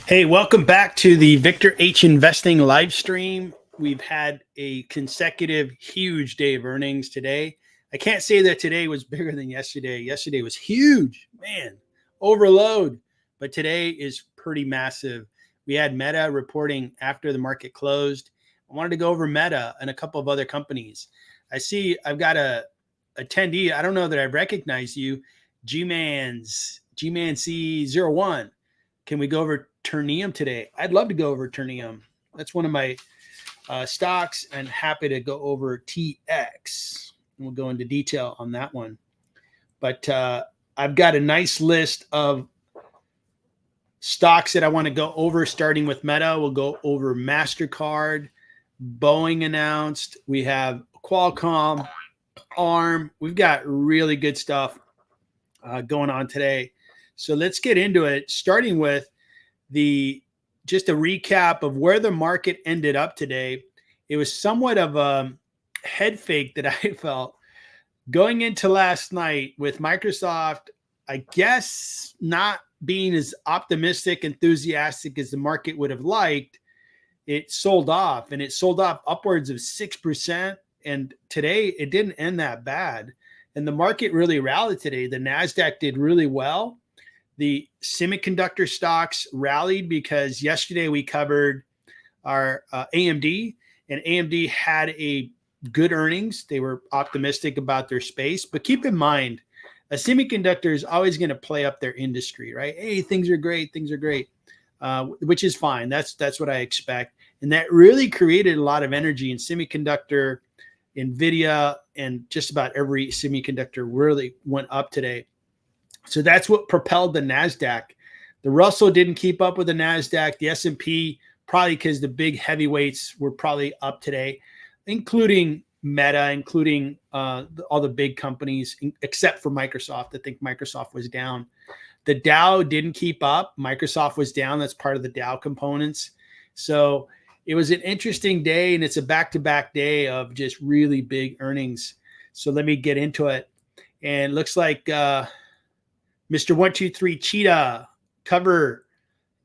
Hey, welcome back to the Victor H Investing live stream. We've had a consecutive huge day of earnings today. I can't say that today was bigger than yesterday. Yesterday was huge, man, overload. But today is pretty massive. We had Meta reporting after the market closed. I wanted to go over Meta and a couple of other companies. I see I've got a attendee. I don't know that I recognize you, G-Man C01. Can we go over Ternium today? I'd love to go over Ternium. That's one of my stocks, and happy to go over TX. We'll go into detail on that one. But I've got a nice list of stocks that I want to go over, starting with Meta. We'll go over MasterCard, Boeing announced. We have Qualcomm, ARM. We've got really good stuff going on today. So let's get into it, starting with just a recap of where the market ended up today. It was somewhat of a head fake that I felt going into last night with Microsoft, I guess not being as optimistic, enthusiastic as the market would have liked. It sold off, and it sold off upwards of 6%. And today it didn't end that bad. And the market really rallied today. The NASDAQ did really well. The semiconductor stocks rallied because yesterday we covered our AMD, and AMD had a good earnings. They were optimistic about their space, but keep in mind, a semiconductor is always going to play up their industry, right? Hey, things are great, which is fine. That's what I expect. And that really created a lot of energy in semiconductor, NVIDIA, and just about every semiconductor really went up today. So that's what propelled the NASDAQ. The Russell didn't keep up with the NASDAQ. The S&P, probably because the big heavyweights were probably up today, including Meta, including all the big companies, except for Microsoft. I think Microsoft was down. The Dow didn't keep up. Microsoft was down. That's part of the Dow components. So it was an interesting day, and it's a back-to-back day of just really big earnings. So let me get into it. And it looks like Mr. 123 Cheetah cover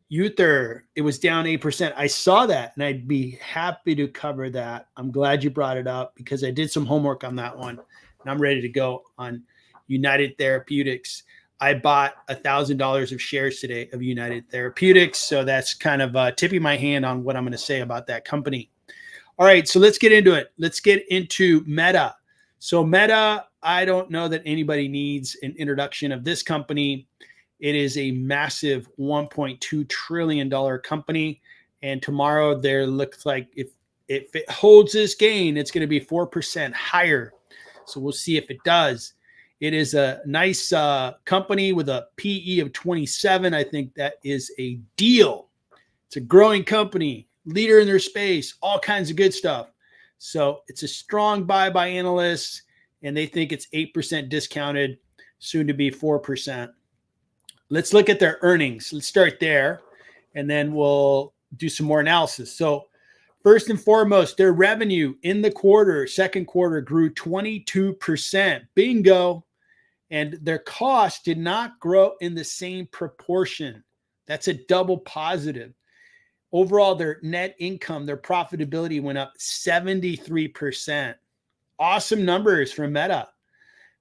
Uther. It was down 8%. I saw that, and I'd be happy to cover that. I'm glad you brought it up because I did some homework on that one, and I'm ready to go on United Therapeutics. I bought $1,000 of shares today of United Therapeutics, so that's kind of tipping my hand on what I'm going to say about that company. All right, so let's get into it. Let's get into Meta. So Meta, I don't know that anybody needs an introduction of this company. It is a massive $1.2 trillion company. And tomorrow there looks like if it holds this gain, it's going to be 4% higher. So we'll see if it does. It is a nice company with a PE of 27. I think that is a deal. It's a growing company, leader in their space, all kinds of good stuff. So it's a strong buy by analysts, and they think it's 8% discounted, soon to be 4%. Let's look at their earnings. Let's start there, and then we'll do some more analysis. So first and foremost, their revenue in the second quarter, grew 22%. Bingo. And their cost did not grow in the same proportion. That's a double positive. Overall, their net income, their profitability went up 73%. Awesome numbers from Meta.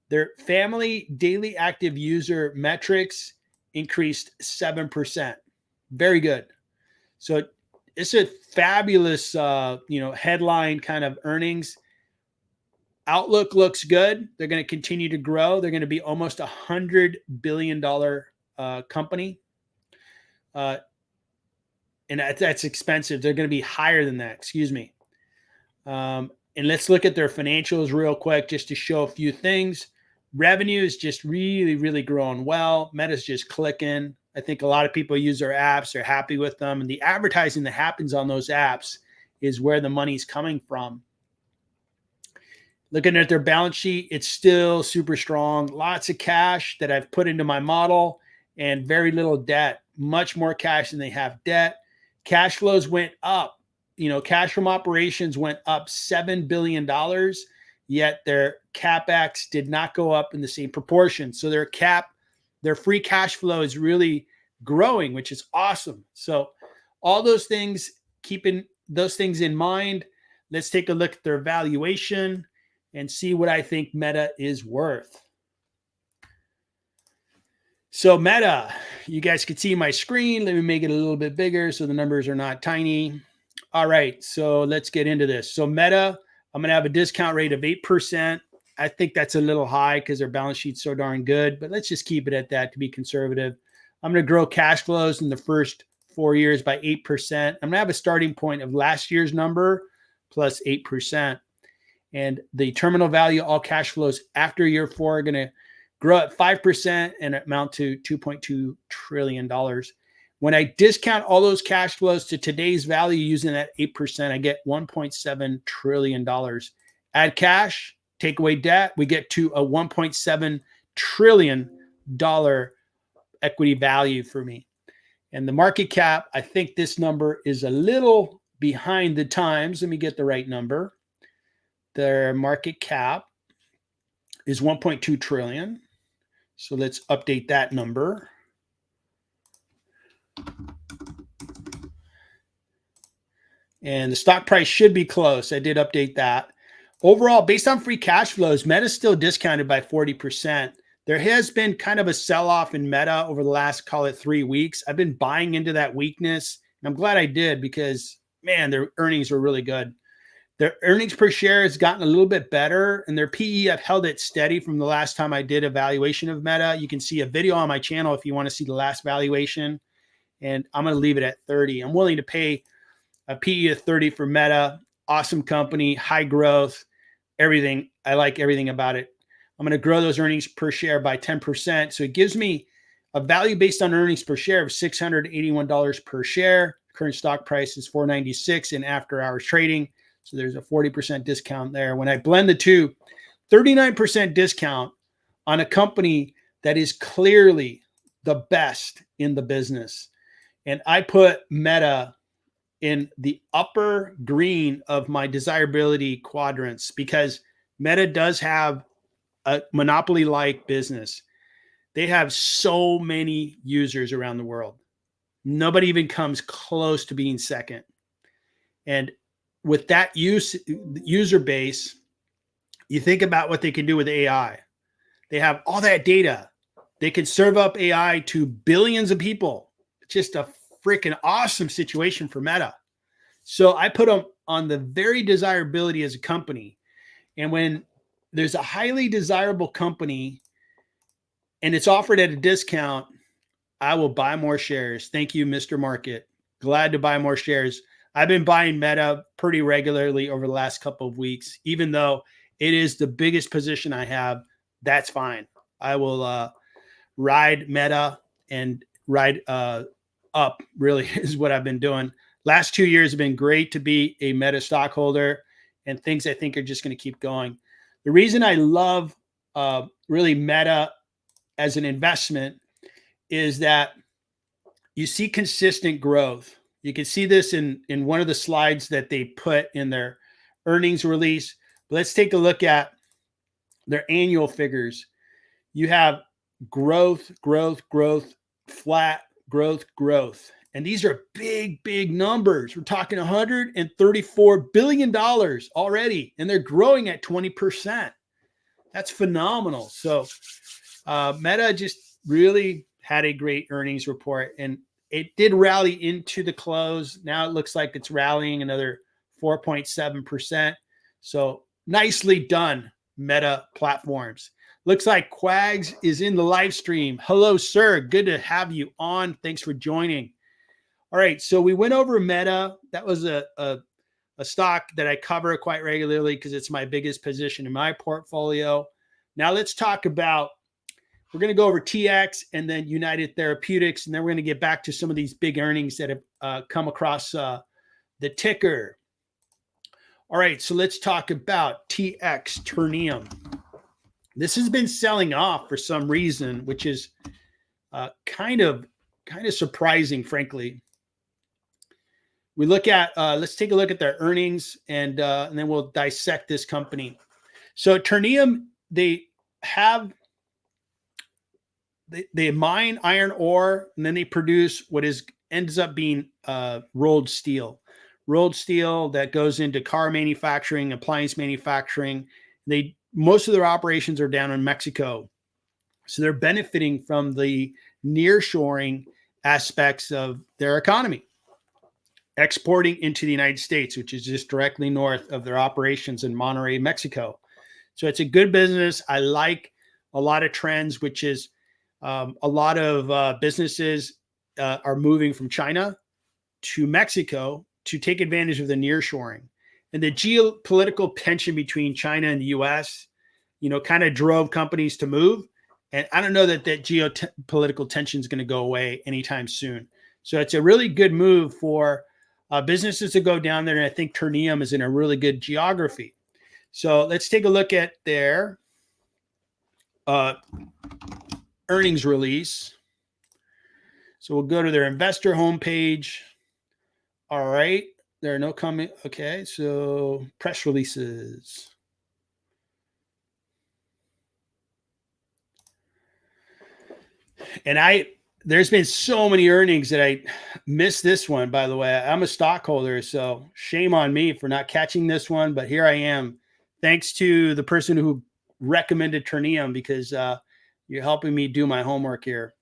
Their family daily active user metrics increased 7%. Very good. So it's a fabulous, headline kind of earnings. Outlook looks good. They're going to continue to grow. They're going to be almost $100 billion company. And that's expensive. They're going to be higher than that. Excuse me. And let's look at their financials real quick just to show a few things. Revenue is just really, really growing well. Meta's just clicking. I think a lot of people use their apps. They're happy with them. And the advertising that happens on those apps is where the money's coming from. Looking at their balance sheet, it's still super strong. Lots of cash that I've put into my model and very little debt. Much more cash than they have debt. Cash flows went up. Cash from operations went up $7 billion, yet their CapEx did not go up in the same proportion. So their free cash flow is really growing, which is awesome. So all those things, keeping those things in mind, let's take a look at their valuation and see what I think Meta is worth. So Meta, you guys can see my screen. Let me make it a little bit bigger so the numbers are not tiny. All right, so let's get into this. So Meta, I'm going to have a discount rate of 8%. I think that's a little high because their balance sheet's so darn good, but let's just keep it at that to be conservative. I'm going to grow cash flows in the first 4 years by 8%. I'm going to have a starting point of last year's number plus 8%. And the terminal value, all cash flows after year 4 are going to grow at 5% and amount to $2.2 trillion. When I discount all those cash flows to today's value using that 8%, I get $1.7 trillion. Add cash, take away debt, we get to a $1.7 trillion equity value for me. And the market cap, I think this number is a little behind the times. Let me get the right number. Their market cap is 1.2 trillion. So let's update that number. And the stock price should be close. I did update that. Overall, based on free cash flows, Meta is still discounted by 40%. There has been kind of a sell-off in Meta over the last, call it 3 weeks. I've been buying into that weakness, and I'm glad I did because, man, their earnings were really good. Their earnings per share has gotten a little bit better, and their PE, I've held it steady from the last time I did a valuation of Meta. You can see a video on my channel if you want to see the last valuation, and I'm going to leave it at 30. I'm willing to pay a PE of 30 for Meta. Awesome company, high growth, everything. I like everything about it. I'm going to grow those earnings per share by 10%. So it gives me a value based on earnings per share of $681 per share. Current stock price is $496 in after hours trading. So there's a 40% discount there. When I blend the two, 39% discount on a company that is clearly the best in the business. And I put Meta in the upper green of my desirability quadrants because Meta does have a monopoly-like business. They have so many users around the world. Nobody even comes close to being second. And with that user base, you think about what they can do with AI. They have all that data. They can serve up AI to billions of people. It's just a freaking awesome situation for Meta. So I put them on the very desirability as a company. And when there's a highly desirable company and it's offered at a discount, I will buy more shares. Thank you, Mr. Market. Glad to buy more shares. I've been buying Meta pretty regularly over the last couple of weeks, even though it is the biggest position I have. That's fine. I will ride Meta and ride up, really, is what I've been doing. Last 2 years have been great to be a Meta stockholder, and things I think are just going to keep going. The reason I love really Meta as an investment is that you see consistent growth. You can see this in one of the slides that they put in their earnings release. But let's take a look at their annual figures. You have growth, growth, growth, flat, growth, growth. And these are big, big numbers. We're talking $134 billion already, and they're growing at 20%. That's phenomenal. So Meta just really had a great earnings report, and it did rally into the close. Now it looks like it's rallying another 4.7%. So nicely done, Meta Platforms. Looks like Quags is in the live stream. Hello, sir. Good to have you on. Thanks for joining. All right, so we went over Meta. That was a stock that I cover quite regularly because it's my biggest position in my portfolio. Now let's talk about, we're going to go over TX and then United Therapeutics, and then we're going to get back to some of these big earnings that have come across the ticker. All right, so let's talk about TX, Ternium. This has been selling off for some reason, which is kind of surprising, frankly. We look at, let's take a look at their earnings, and then we'll dissect this company. So Ternium, they have they mine iron ore, and then they produce what ends up being rolled steel. Rolled steel that goes into car manufacturing, appliance manufacturing. Most of their operations are down in Mexico, so they're benefiting from the nearshoring aspects of their economy, exporting into the United States, which is just directly north of their operations in Monterrey, Mexico. So it's a good business. I like a lot of trends, which is a lot of businesses are moving from China to Mexico to take advantage of the nearshoring. And the geopolitical tension between China and the U.S., kind of drove companies to move. And I don't know that geopolitical tension is going to go away anytime soon. So it's a really good move for businesses to go down there. And I think Ternium is in a really good geography. So let's take a look at their earnings release. So we'll go to their investor homepage. All right. There are no comment. Okay. So press releases. And there's been so many earnings that I missed this one, by the way. I'm a stockholder, so shame on me for not catching this one, but here I am. Thanks to the person who recommended Ternium, because you're helping me do my homework here.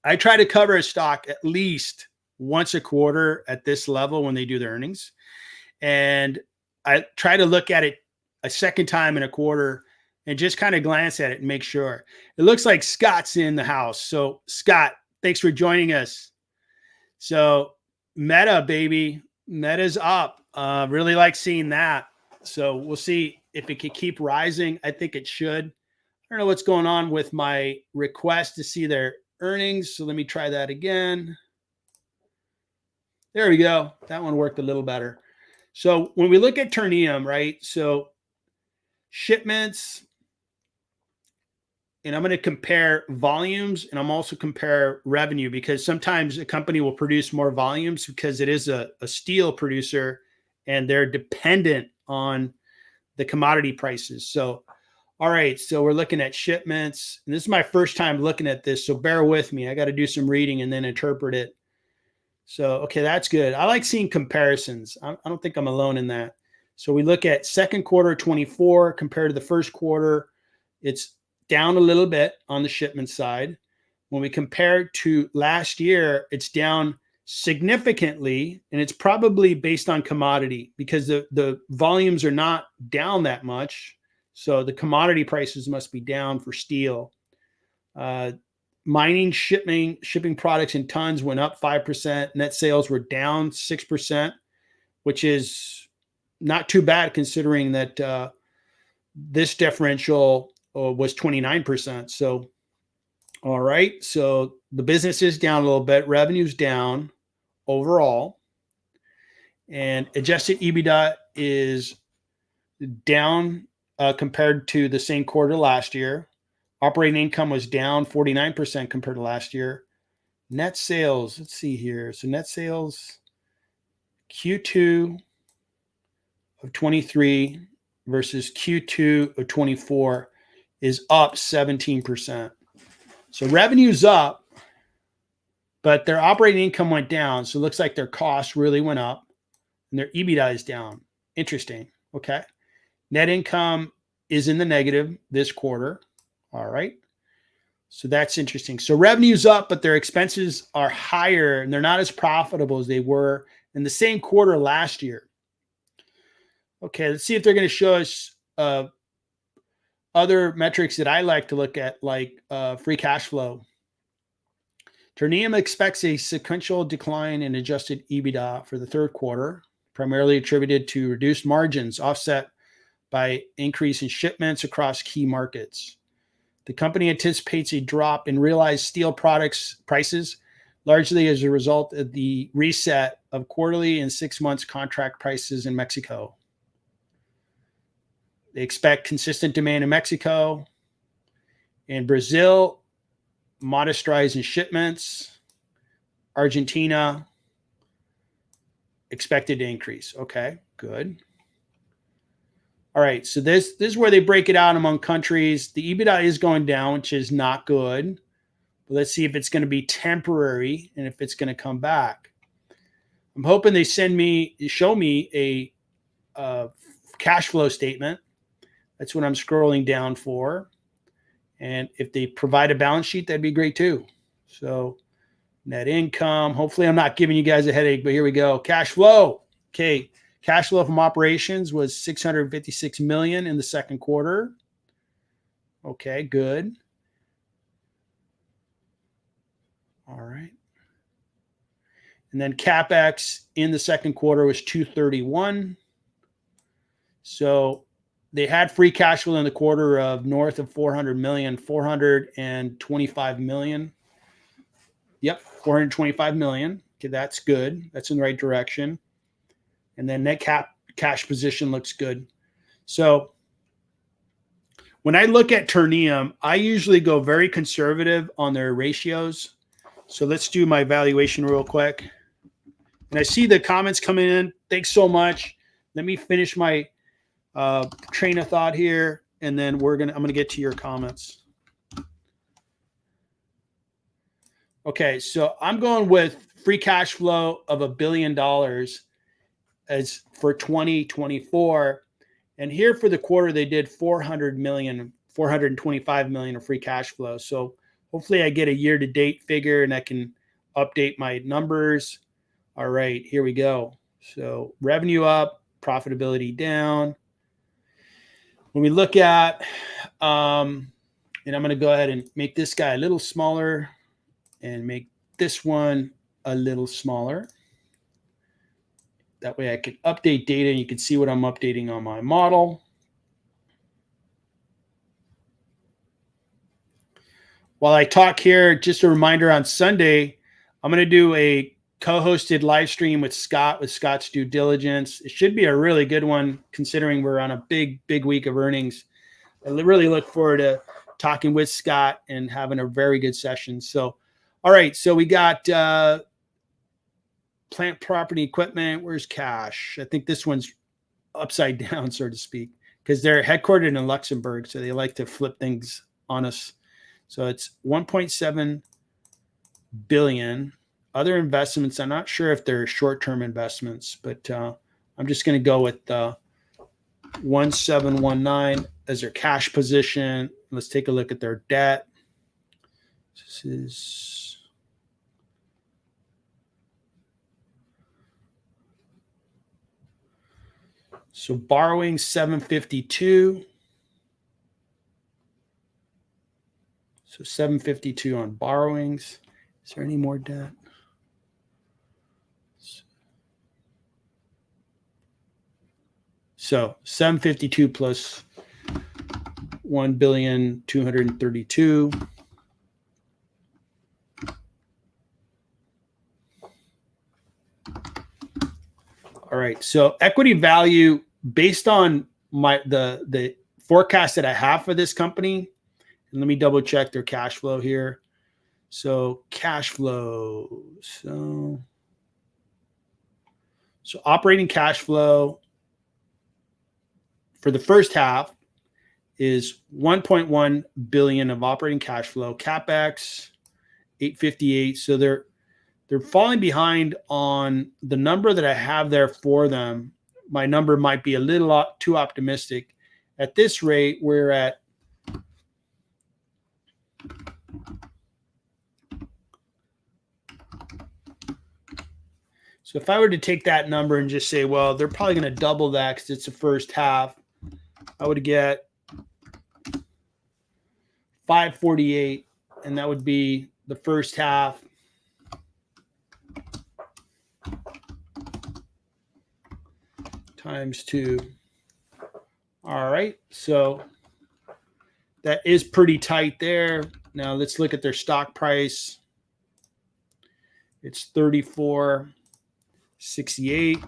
I try to cover a stock at least once a quarter at this level when they do their earnings. And I try to look at it a second time in a quarter and just kind of glance at it and make sure. It looks like Scott's in the house. So Scott, thanks for joining us. So Meta, baby, Meta's up. Really like seeing that. So we'll see if it could keep rising. I think it should. I don't know what's going on with my request to see their earnings. So let me try that again. There we go. That one worked a little better. So when we look at Ternium, right? So shipments, and I'm going to compare volumes, and I'm also compare revenue, because sometimes a company will produce more volumes because it is a steel producer and they're dependent on the commodity prices. So, all right. So we're looking at shipments, and this is my first time looking at this. So bear with me. I got to do some reading and then interpret it. So, okay, that's good. I like seeing comparisons. I don't think I'm alone in that. So we look at second quarter 24 compared to the first quarter. It's down a little bit on the shipment side. When we compare it to last year, it's down significantly, and it's probably based on commodity, because the volumes are not down that much. So the commodity prices must be down for steel. Mining, shipping products in tons went up 5%. Net sales were down 6%, which is not too bad considering that this differential was 29%. So, all right. So the business is down a little bit. Revenue's down overall. And adjusted EBITDA is down compared to the same quarter last year. Operating income was down 49% compared to last year. Net sales, let's see here. So net sales, Q2 of 23 versus Q2 of 24 is up 17%. So revenue's up, but their operating income went down. So it looks like their costs really went up and their EBITDA is down. Interesting. Okay. Net income is in the negative this quarter. All right. So that's interesting. So revenue's up, but their expenses are higher and they're not as profitable as they were in the same quarter last year. Okay, let's see if they're going to show us other metrics that I like to look at, like free cash flow. Ternium expects a sequential decline in adjusted EBITDA for the third quarter, primarily attributed to reduced margins offset by increase in shipments across key markets. The company anticipates a drop in realized steel products prices, largely as a result of the reset of quarterly and 6 months contract prices in Mexico. They expect consistent demand in Mexico. In Brazil, modest rise in shipments. Argentina, expected to increase. Okay, good. All right, so this is where they break it out among countries. The EBITDA is going down, which is not good. let's see if it's going to be temporary and if it's going to come back. I'm hoping they show me a cash flow statement. That's what I'm scrolling down for. And if they provide a balance sheet, that'd be great too. So net income, hopefully I'm not giving you guys a headache, but here we go. Cash flow. Okay. Cash flow from operations was $656 million in the second quarter. Okay, good. All right. And then CapEx in the second quarter was $231. So they had free cash flow in the quarter of north of 400 million, 425 million. Yep, 425 million. Okay, that's good. That's in the right direction. And then net cash position looks good. So when I look at Ternium, I usually go very conservative on their ratios. So let's do my valuation real quick. And I see the comments coming in. Thanks so much. Let me finish my train of thought here, and then I'm gonna get to your comments. Okay, so I'm going with free cash flow of $1 billion as for 2024, and here for the quarter they did 425 million of free cash flow. So hopefully I get a year-to-date figure and I can update my numbers. All right, here we go. So revenue up, profitability down. When we look at, and I'm going to go ahead and make this guy a little smaller and make this one a little smaller. That way I can update data and you can see what I'm updating on my model. While I talk here, just a reminder, on Sunday, I'm going to do a co-hosted live stream with Scott's Due Diligence. It should be a really good one considering we're on a big week of earnings. I really look forward to talking with Scott and having a very good session. So, all right. So we got plant, property, equipment. Where's cash? I think this one's upside down, so to speak, because they're headquartered in Luxembourg. So they like to flip things on us. So it's 1.7 billion. Other investments, I'm not sure if they're short-term investments, but I'm just going to go with 1719 as their cash position. Let's take a look at their debt. This is so borrowing 752. So 752 on borrowings. Is there any more debt? So 752 plus 1,232,000,000. All right. So equity value based on the forecast that I have for this company, and let me double check their cash flow here. So cash flow. So operating cash flow for the first half is 1.1 billion of operating cash flow. CapEx 858. So they're falling behind on the number that I have there for them. My number might be a little too optimistic. At this rate, we're at so if I were to take that number and just say, well, they're probably going to double that because it's the first half, I would get 548, and that would be the first half times 2. All right, so that is pretty tight there. Now let's look at their stock price. It's 34.68,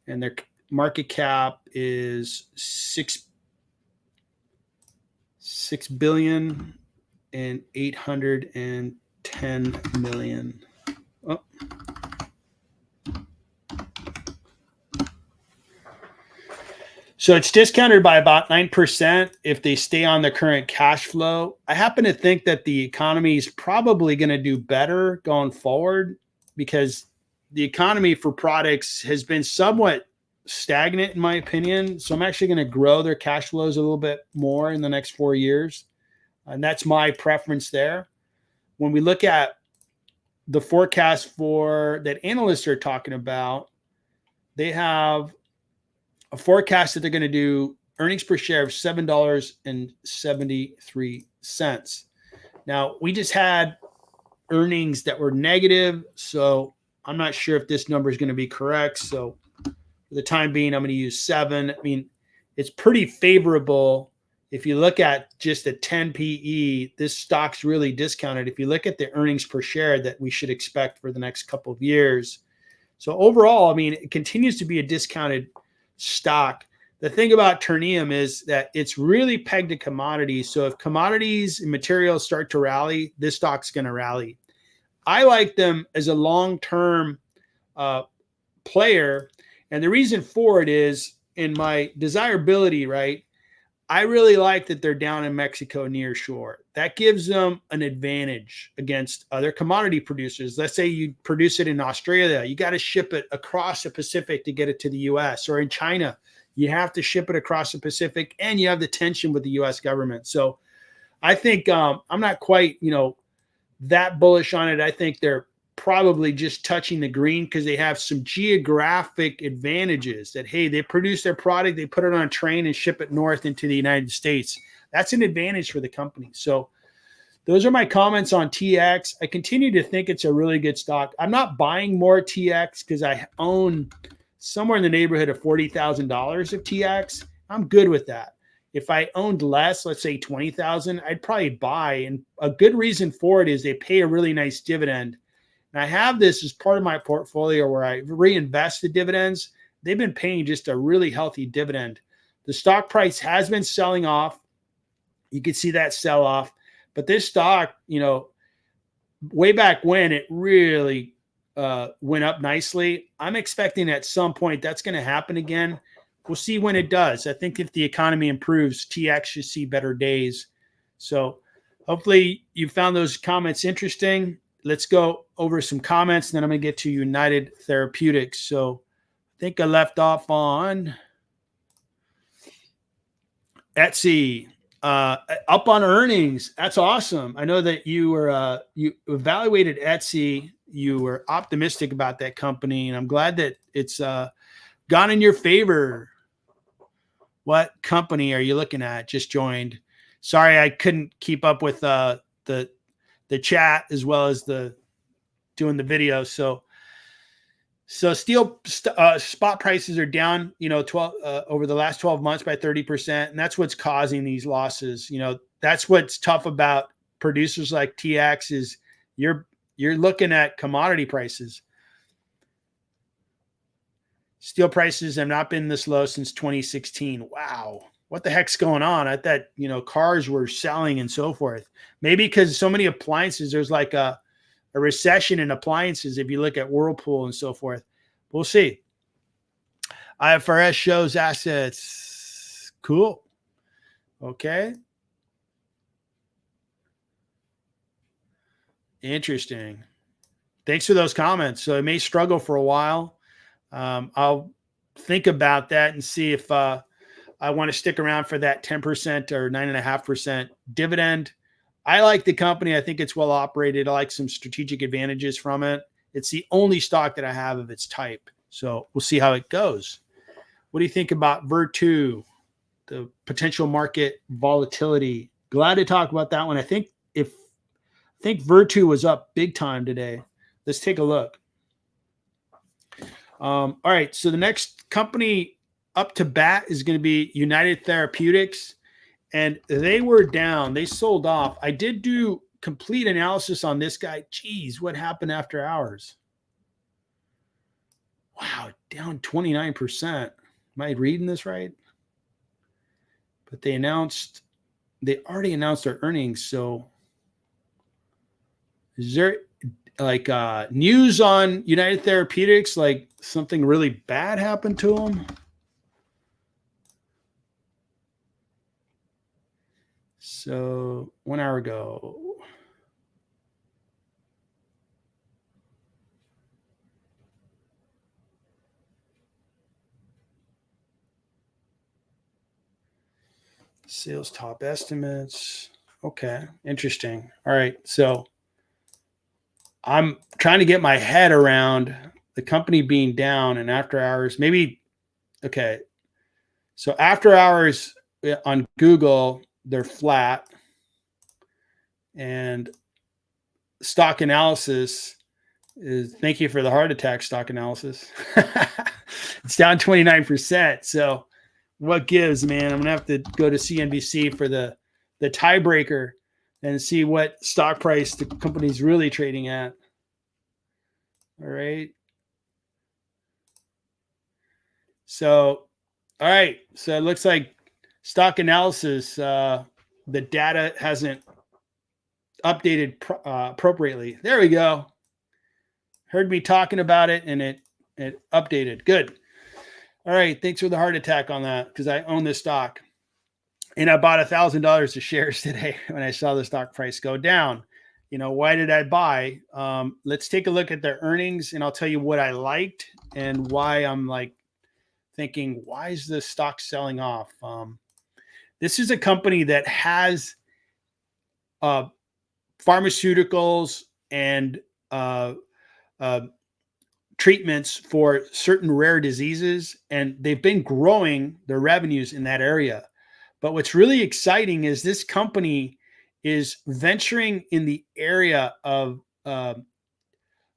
and their market cap is 6,810,000,000. Oh. So it's discounted by about 9% if they stay on the current cash flow. I happen to think that the economy is probably going to do better going forward because the economy for products has been somewhat stagnant, in my opinion. So I'm actually going to grow their cash flows a little bit more in the next 4 years. And that's my preference there. When we look at the forecast for that analysts are talking about, they have a forecast that they're going to do earnings per share of $7.73. Now, we just had earnings that were negative, so I'm not sure if this number is going to be correct. So for the time being, I'm going to use 7. I mean, it's pretty favorable. If you look at just a 10 PE, this stock's really discounted. If you look at the earnings per share that we should expect for the next couple of years. So overall, I mean, it continues to be a discounted stock. The thing about Ternium is that it's really pegged to commodities. So if commodities and materials start to rally, this stock's going to rally. I like them as a long-term player. And the reason for it is in my desirability, right? I really like that they're down in Mexico near shore. That gives them an advantage against other commodity producers. Let's say you produce it in Australia. You got to ship it across the Pacific to get it to the U.S. Or in China, you have to ship it across the Pacific, and you have the tension with the U.S. government. So I think I'm not quite, that bullish on it. I think they're probably just touching the green because they have some geographic advantages that, hey, they produce their product, they put it on a train and ship it north into the United States. That's an advantage for the company. So those are my comments on TX. I continue to think it's a really good stock. I'm not buying more TX because I own somewhere in the neighborhood of $40,000 of TX. I'm good with that. If I owned less, let's say 20,000, I'd probably buy. And a good reason for it is they pay a really nice dividend. And I have this as part of my portfolio where I reinvest the dividends. They've been paying just a really healthy dividend. The stock price has been selling off. You can see that sell off. But this stock, way back when it really went up nicely. I'm expecting at some point that's going to happen again. We'll see when it does. I think if the economy improves, TX should see better days. So hopefully you found those comments interesting. Let's go over some comments, and then I'm going to get to United Therapeutics. So I think I left off on Etsy. Up on earnings. That's awesome. I know that you were you evaluated Etsy. You were optimistic about that company, and I'm glad that it's gone in your favor. What company are you looking at? Just joined. Sorry, I couldn't keep up with the chat as well as doing the video. So steel spot prices are down, 12 over the last 12 months by 30%, and that's what's causing these losses. That's what's tough about producers like TX is you're looking at commodity prices. Steel prices have not been this low since 2016. Wow. What the heck's going on? I thought, cars were selling and so forth. Maybe because so many appliances, there's like a recession in appliances if you look at Whirlpool and so forth. We'll see. IFRS shows assets. Cool. Okay. Interesting. Thanks for those comments. So it may struggle for a while. I'll think about that and see if I want to stick around for that 10% or 9.5% dividend. I like the company. I think it's well operated. I like some strategic advantages from it. It's the only stock that I have of its type. So we'll see how it goes. What do you think about Virtu, the potential market volatility? Glad to talk about that one. I think Virtu was up big time today. Let's take a look. All right. So the next company up to bat is going to be United Therapeutics. And they were down. They sold off. I did do complete analysis on this guy. Geez, what happened after hours? Wow, down 29%. Am I reading this right? But they already announced their earnings. So is there like news on United Therapeutics, like something really bad happened to them? So 1 hour ago. Sales top estimates. Okay, interesting. All right, so I'm trying to get my head around the company being down and after hours. Maybe okay. So after hours on Google, they're flat, and stock analysis is thank you for the heart attack stock analysis. It's down 29%. So what gives, man? I'm gonna have to go to CNBC for the tiebreaker and see what stock price the company's really trading at. All right. So, all right. So it looks like stock analysis, the data hasn't updated appropriately. There we go. Heard me talking about it and it updated. Good. All right. Thanks for the heart attack on that because I own this stock. And I bought $1,000 of shares today when I saw the stock price go down. You know, why did I buy? Let's take a look at their earnings and I'll tell you what I liked and why I'm like thinking, why is the stock selling off? This is a company that has pharmaceuticals and treatments for certain rare diseases, and they've been growing their revenues in that area. But what's really exciting is this company is venturing in the area of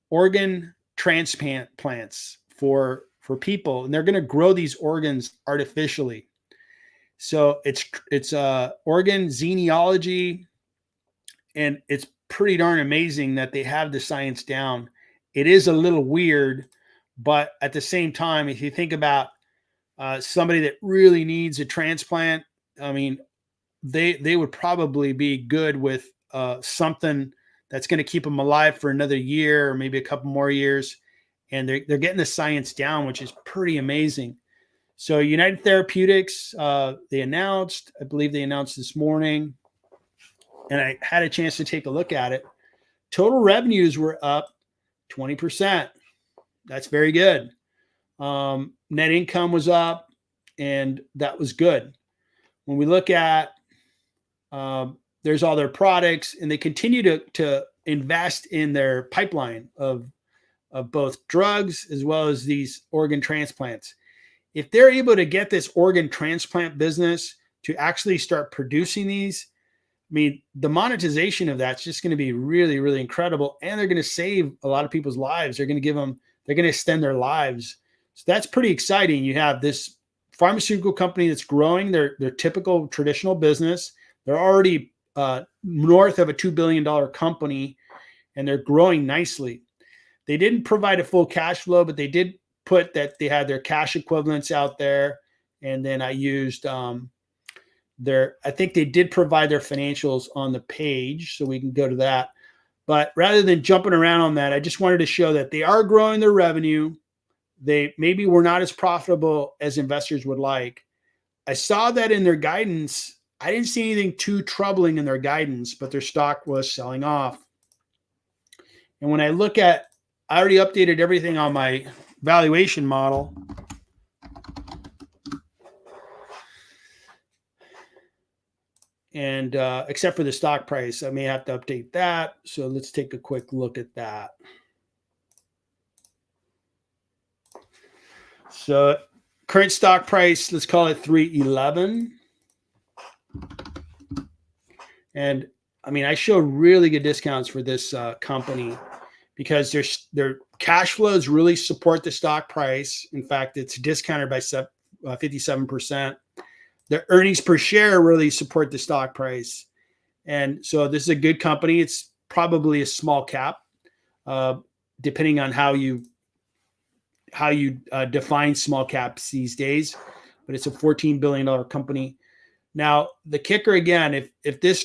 organ transplant plants for people, and they're going to grow these organs artificially. So it's organ xenology, and it's pretty darn amazing that they have the science down. It is a little weird, but at the same time, if you think about somebody that really needs a transplant, I mean, they would probably be good with something that's going to keep them alive for another year or maybe a couple more years. And they're getting the science down, which is pretty amazing. So United Therapeutics, I believe they announced this morning, and I had a chance to take a look at it. Total revenues were up 20%. That's very good. Net income was up, and that was good. When we look at, there's all their products, and they continue to invest in their pipeline of both drugs as well as these organ transplants. If they're able to get this organ transplant business to actually start producing these, I mean, the monetization of that's just going to be really, really incredible. And they're going to save a lot of people's lives. They're going to extend their lives. So that's pretty exciting. You have this pharmaceutical company that's growing their typical traditional business. They're already north of a $2 billion company, and they're growing nicely. They didn't provide a full cash flow, but they did put that they had their cash equivalents out there. And then I used I think they did provide their financials on the page, so we can go to that. But rather than jumping around on that, I just wanted to show that they are growing their revenue. They maybe were not as profitable as investors would like. I saw that in their guidance. I didn't see anything too troubling in their guidance, but their stock was selling off. And when I look at, I already updated everything on my valuation model. And except for the stock price, I may have to update that. So let's take a quick look at that. So current stock price, let's call it 311. And I mean, I showed really good discounts for this company because their cash flows really support the stock price. In fact, it's discounted by 57%. The earnings per share really support the stock price. And so this is a good company. It's probably a small cap, depending on how you define small caps these days, but it's a $14 billion company. Now, the kicker again, if this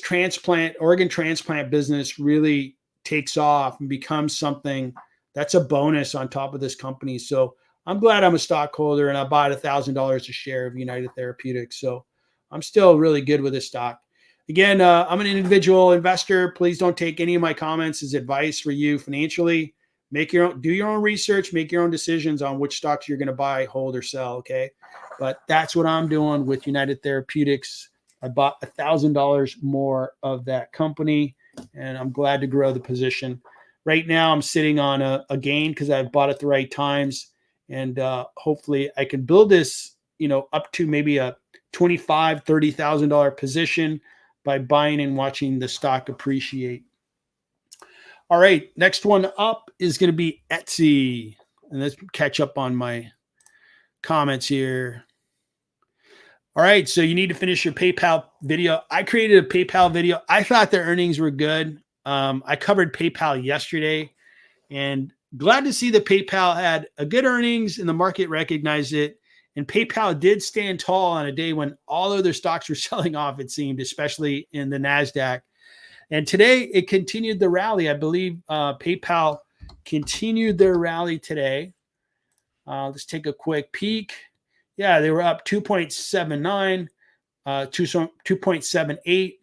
organ transplant business really takes off and becomes something, that's a bonus on top of this company. So I'm glad I'm a stockholder, and I bought $1,000 a share of United Therapeutics. So I'm still really good with this stock. Again, I'm an individual investor. Please don't take any of my comments as advice for you financially. Do your own research, make your own decisions on which stocks you're going to buy, hold, or sell. Okay. But that's what I'm doing with United Therapeutics. I bought $1,000 more of that company, and I'm glad to grow the position. Right now, I'm sitting on a gain because I've bought at the right times, and hopefully I can build this, up to maybe a $25,000, $30,000 position by buying and watching the stock appreciate. All right, next one up is going to be Etsy. And let's catch up on my comments here. All right, so you need to finish your PayPal video. I created a PayPal video. I thought their earnings were good. I covered PayPal yesterday, and glad to see that PayPal had a good earnings and the market recognized it. And PayPal did stand tall on a day when all other stocks were selling off, it seemed, especially in the NASDAQ. And today it continued the rally. I believe PayPal continued their rally today. Let's take a quick peek. Yeah, they were up 2.79, 2.78.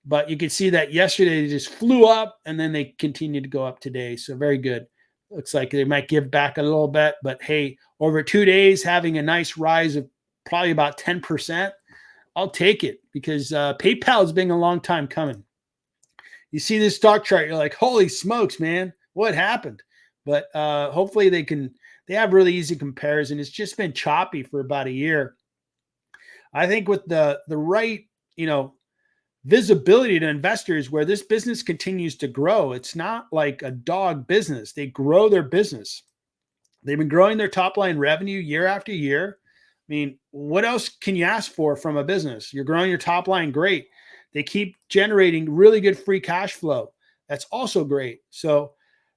But you can see that yesterday they just flew up and then they continued to go up today. So very good. Looks like they might give back a little bit. But hey, over 2 days, having a nice rise of probably about 10%, I'll take it because PayPal has been a long time coming. You see this stock chart, you're like, holy smokes, man, what happened? But hopefully they have really easy comparison. It's just been choppy for about a year. I think with the right, visibility to investors where this business continues to grow, it's not like a dog business. They grow their business. They've been growing their top line revenue year after year. I mean, what else can you ask for from a business? You're growing your top line, great. They keep generating really good free cash flow. That's also great. So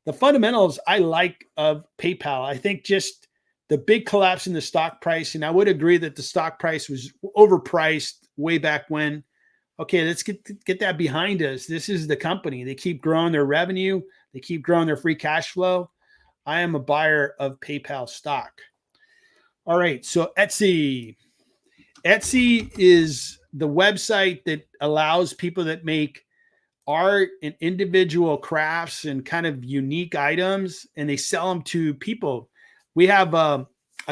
the fundamentals I like of PayPal, I think just the big collapse in the stock price, and I would agree that the stock price was overpriced way back when. Okay, let's get that behind us. This is the company. They keep growing their revenue. They keep growing their free cash flow. I am a buyer of PayPal stock. All right, so Etsy. Etsy is the website that allows people that make art and individual crafts and kind of unique items, and they sell them to people. We have a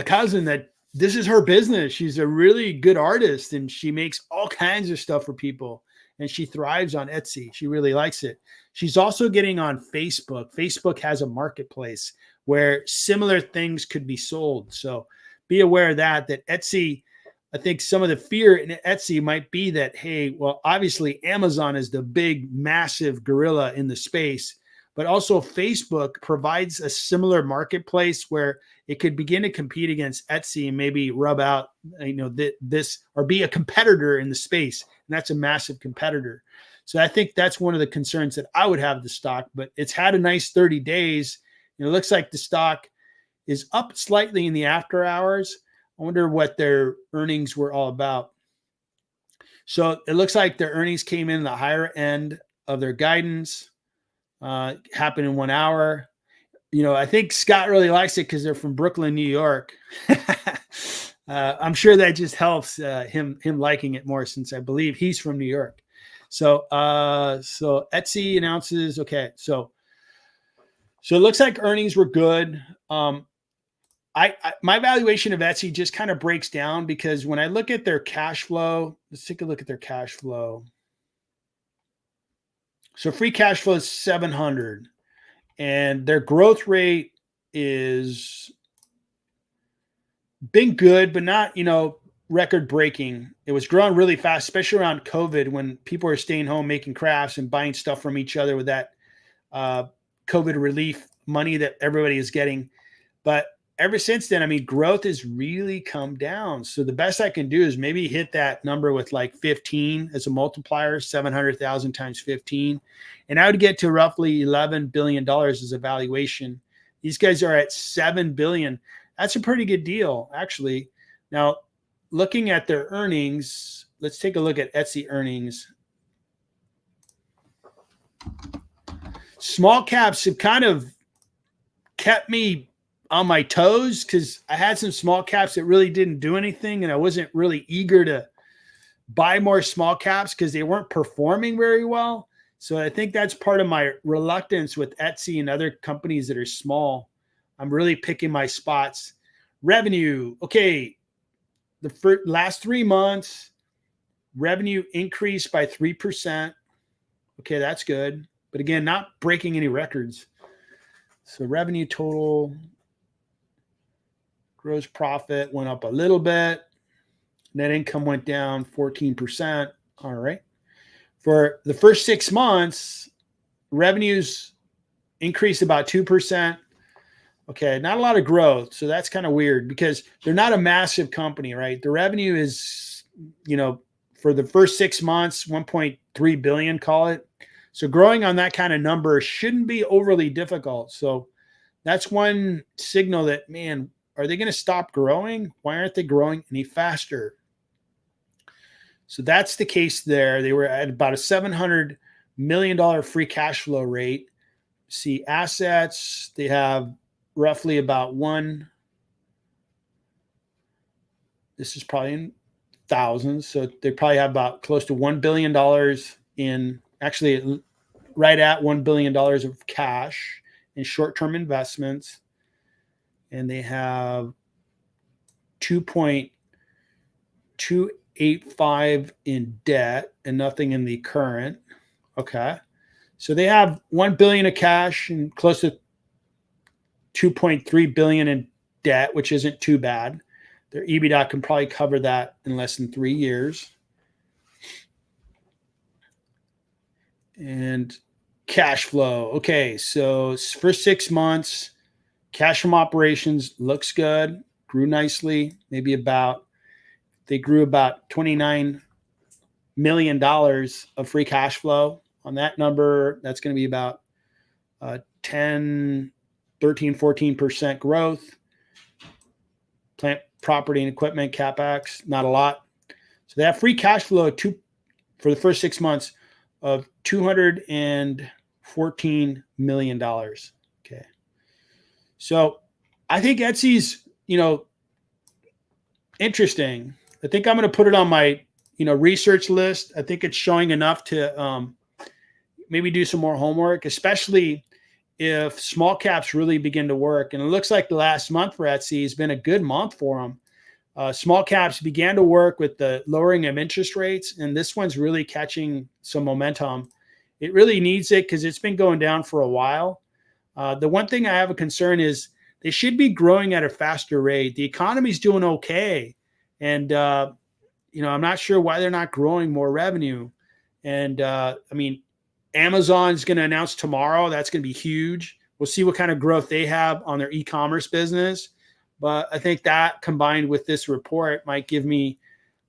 cousin that this is her business. She's a really good artist, and she makes all kinds of stuff for people, and she thrives on Etsy. She really likes it. She's also getting on Facebook. Facebook has a marketplace where similar things could be sold. So be aware of that Etsy, I think some of the fear in Etsy might be that, hey, well, obviously Amazon is the big, massive gorilla in the space, but also Facebook provides a similar marketplace where it could begin to compete against Etsy and maybe rub out, this or be a competitor in the space. And that's a massive competitor. So I think that's one of the concerns that I would have with the stock, but it's had a nice 30 days. It looks like the stock is up slightly in the after hours. I wonder what their earnings were all about. So it looks like their earnings came in the higher end of their guidance. Happened in 1 hour. I think Scott really likes it because they're from Brooklyn, New York. I'm sure that just helps him liking it more, since I believe he's from New York. So Etsy announces, okay, so it looks like earnings were good. My valuation of Etsy just kind of breaks down because when I look at their cash flow, let's take a look at their cash flow. So free cash flow is 700, and their growth rate is been good, but not, record breaking. It was growing really fast, especially around COVID when people are staying home making crafts and buying stuff from each other with that COVID relief money that everybody is getting. But ever since then, growth has really come down. So the best I can do is maybe hit that number with like 15 as a multiplier, 700,000 times 15. And I would get to roughly $11 billion as a valuation. These guys are at $7 billion. That's a pretty good deal, actually. Now, looking at their earnings, let's take a look at Etsy earnings. Small caps have kind of kept me on my toes because I had some small caps that really didn't do anything, and I wasn't really eager to buy more small caps because they weren't performing very well. So I think that's part of my reluctance with Etsy and other companies that are small. I'm really picking my spots. Revenue. Okay. The last 3 months, revenue increased by 3%. Okay, that's good. But again, not breaking any records. So revenue total, gross profit went up a little bit. Net income went down 14%. All right. For the first 6 months, revenues increased about 2%. Okay, not a lot of growth. So that's kind of weird because they're not a massive company, right? The revenue is, for the first 6 months, 1.3 billion, call it. So growing on that kind of number shouldn't be overly difficult. So that's one signal that, man, are they going to stop growing? Why aren't they growing any faster? So that's the case there. They were at about a $700 million free cash flow rate. See, assets, they have roughly about this is probably in thousands. So they probably have about close to $1 billion in, actually right at $1 billion of cash in short-term investments. And they have 2.285 in debt and nothing in the current. Okay. So they have 1 billion of cash and close to 2.3 billion in debt, which isn't too bad. Their EBITDA can probably cover that in less than 3 years. And cash flow. Okay, so for 6 months, cash from operations looks good, grew nicely. They grew about $29 million of free cash flow. On that number, that's going to be about 13, 14% growth. Plant, property, and equipment, CapEx, not a lot. So they have free cash flow for the first 6 months of $214 million. Okay. So I think Etsy's, interesting. I think I'm going to put it on my, research list. I think it's showing enough to maybe do some more homework, especially if small caps really begin to work. And it looks like the last month for Etsy has been a good month for them. Small caps began to work with the lowering of interest rates, and this one's really catching some momentum. It really needs it because it's been going down for a while. The one thing I have a concern is they should be growing at a faster rate. The economy's doing okay, and I'm not sure why they're not growing more revenue. And Amazon's going to announce tomorrow. That's going to be huge. We'll see what kind of growth they have on their e-commerce business. But I think that combined with this report might give me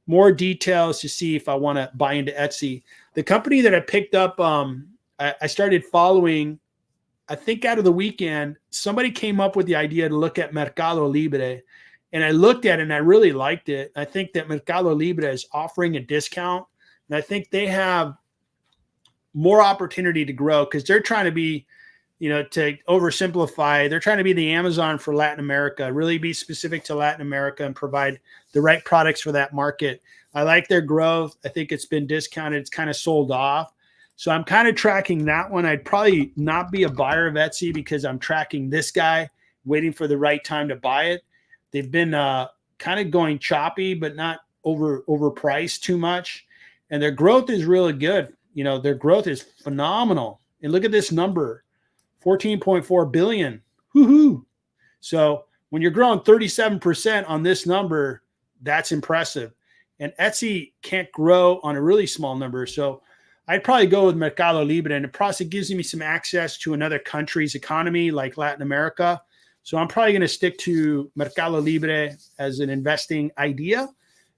more details to see if I want to buy into Etsy. The company that I picked up, I started following, I think out of the weekend, somebody came up with the idea to look at Mercado Libre. And I looked at it and I really liked it. I think that Mercado Libre is offering a discount. And I think they have more opportunity to grow because they're trying to be, to oversimplify, they're trying to be the Amazon for Latin America, really be specific to Latin America and provide the right products for that market. I like their growth. I think it's been discounted. It's kind of sold off. So I'm kind of tracking that one. I'd probably not be a buyer of Etsy because I'm tracking this guy, waiting for the right time to buy it. They've been kind of going choppy, but not overpriced too much. And their growth is really good. Their growth is phenomenal. And look at this number. 14.4 billion. Woohoo. So when you're growing 37% on this number, that's impressive. And Etsy can't grow on a really small number. So I'd probably go with Mercado Libre. And it gives me some access to another country's economy like Latin America. So I'm probably going to stick to Mercado Libre as an investing idea.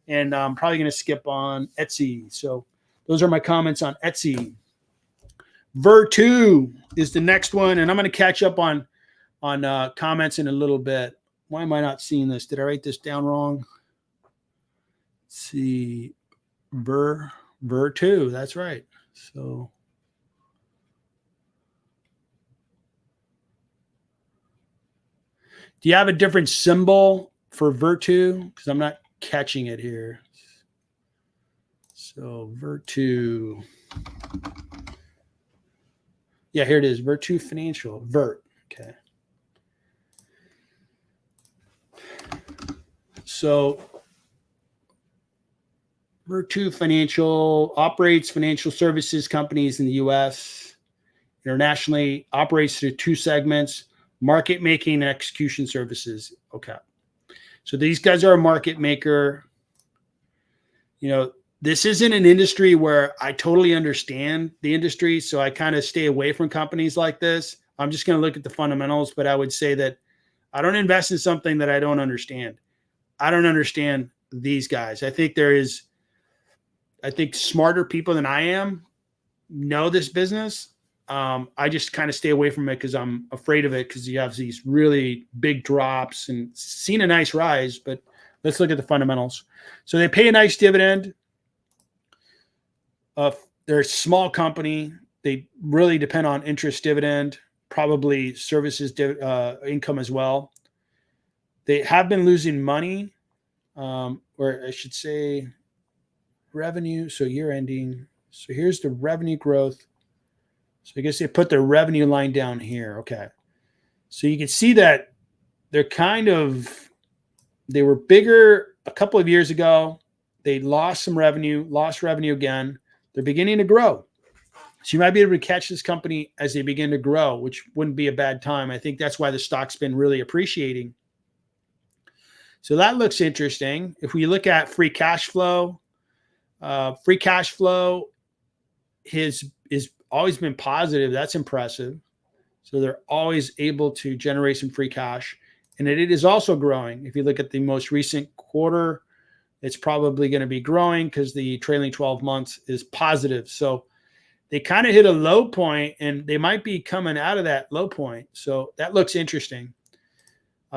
And I'm probably going to skip on Etsy. So those are my comments on Etsy. Ver2 is the next one, and I'm going to catch up on comments in a little bit. Why am I not seeing this? Did I write this down wrong? Let's see, Ver2. That's right. So do you have a different symbol for Ver2? Because I'm not catching it here. So Virtu. Yeah, here it is. Virtu Financial. Vert. Okay. So Virtu Financial operates financial services companies in the U.S. Internationally, operates through two segments: market making and execution services. Okay. So these guys are a market maker. This isn't an industry where I totally understand the industry, so I kind of stay away from companies like this. I'm just going to look at the fundamentals, but I would say that I don't invest in something that I don't understand. I don't understand these guys. I think smarter people than I am know this business. I just kind of stay away from it because I'm afraid of it, because you have these really big drops and seen a nice rise, but let's look at the fundamentals. So they pay a nice dividend. They're a small company. They really depend on interest dividend, probably services income as well. They have been losing money, or I should say revenue. So year ending. So here's the revenue growth. So I guess they put their revenue line down here. Okay. So you can see that they were bigger a couple of years ago. They lost revenue again. They're beginning to grow. So you might be able to catch this company as they begin to grow, which wouldn't be a bad time. I think that's why the stock's been really appreciating. So that looks interesting. If we look at free cash flow has always been positive. That's impressive. So they're always able to generate some free cash. And it is also growing. If you look at the most recent quarter, it's probably going to be growing because the trailing 12 months is positive. So they kind of hit a low point, and they might be coming out of that low point. So that looks interesting.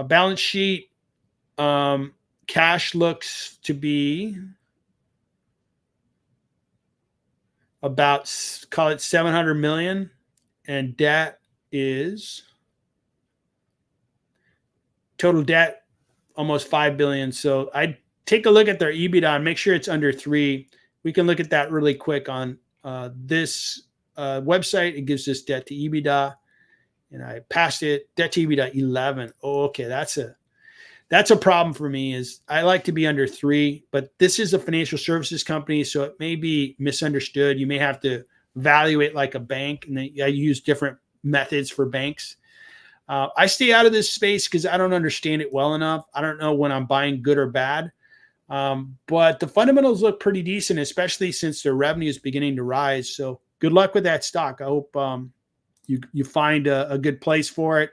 Balance sheet, cash looks to be about, call it 700 million, and debt is total debt almost 5 billion. So I take a look at their EBITDA and make sure it's under 3. We can look at that really quick on this website. It gives us debt to EBITDA, and I passed it. Debt to EBITDA 11. Oh, okay, that's a problem for me. Is I like to be under 3, but this is a financial services company, so it may be misunderstood. You may have to value it like a bank, and I use different methods for banks. I stay out of this space because I don't understand it well enough. I don't know when I'm buying good or bad. But the fundamentals look pretty decent, especially since their revenue is beginning to rise. So good luck with that stock. I hope you find a good place for it,